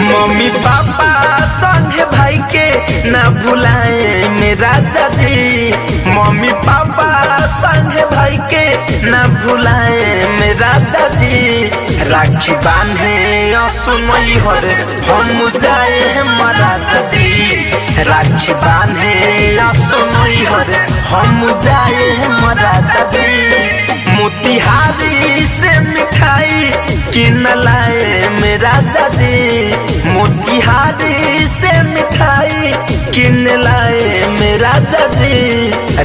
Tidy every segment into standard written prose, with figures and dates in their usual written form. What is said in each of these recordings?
Mummy papa संगे भाई के ना भुलाए मेरा दादी। मम्मी पापा संगे भाई के ना भुलाए मेरा दादी। राखी बांधे असुनई हर हम जाए मरा दादी। राखी बांधे असुनई हर हम जाए मरा दादी। मोतिहारी से मिठाई किन लाए मेरा दादी। मोतिहारी से मिठाई किन लाए मेरा दादी।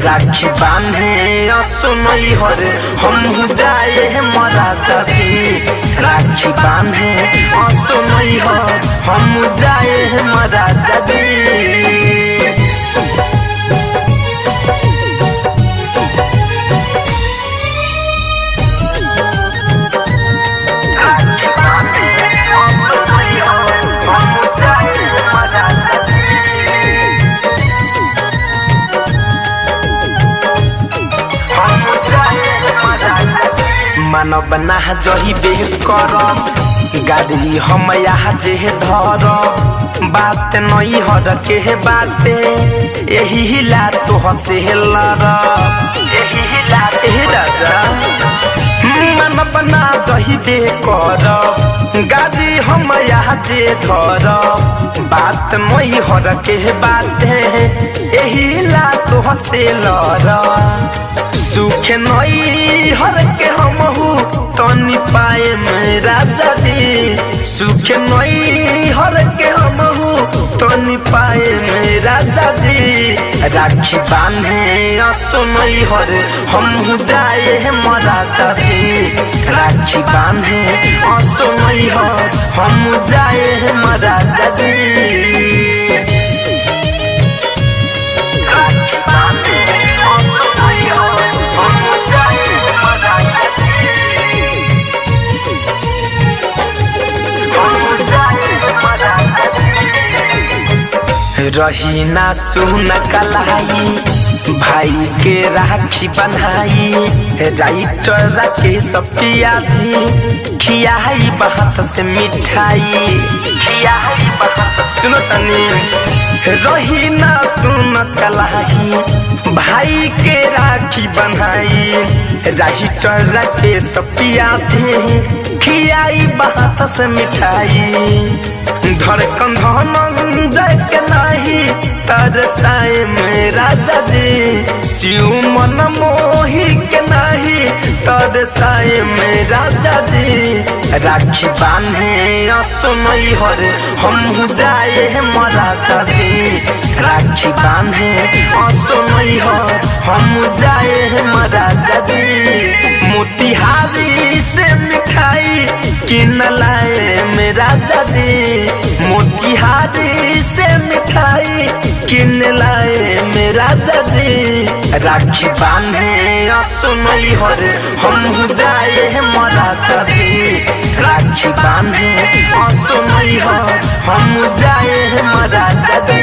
राखी बांधे असुनई हर हम जाए मरा दादी। राखी बांधे असुनई हर हम जाए मरा दादी। मानव ना जहिबे करम गाड़ी हम यहाँ जे धर। बात नई हर के बाटे यही हिला तो हसे लड़। यही हिला राजा मानव ना जहिबे कर गाड़ी हम यहाँ जे धर। बात नई हर के बाटे यही हिला तो हसे लड़। सुखे नई हर के हम तनी पाए मेरा दादी। सुखे नई हर के हम तनी पाए मेरा दादी। राखी बांधे असुनई हर हम जाए मरा दादी। राखी बांधे असुनई हर हम जाए मरा दादी। रही ना सुन कलाई भाई के राखी बन्हाई। राइटर राकेश पियाजी खियाई बहत से मिठाई। खियाई बहत सुनो तनी। रही ना सुन कलाई भाई के राखी बन्हाई। राइटर राकेश पियाजी खियाई बहत से मिठाई। धड़कन धनंजय के नहीं तरसाए मेरा दादी। शिव मन मोही के नहीं तरसाए मेरा दादी। राखी बांधे असुनई हर हम जाए मरा दादी। राखी बांधे असुनई हर हम जाए मरा दादी। मोतिहारी से मिठाई किन लाए मेरा दादी। मोतिहारी से मिठाई किन लाए मेरा दादी। राखी बांधे असुनई हर हम जाए मरा दादी। राखी बांधे असुनई हर हम जाए मरा दादी।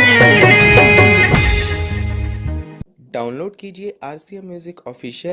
डाउनलोड कीजिए RCM म्यूजिक ऑफिशियल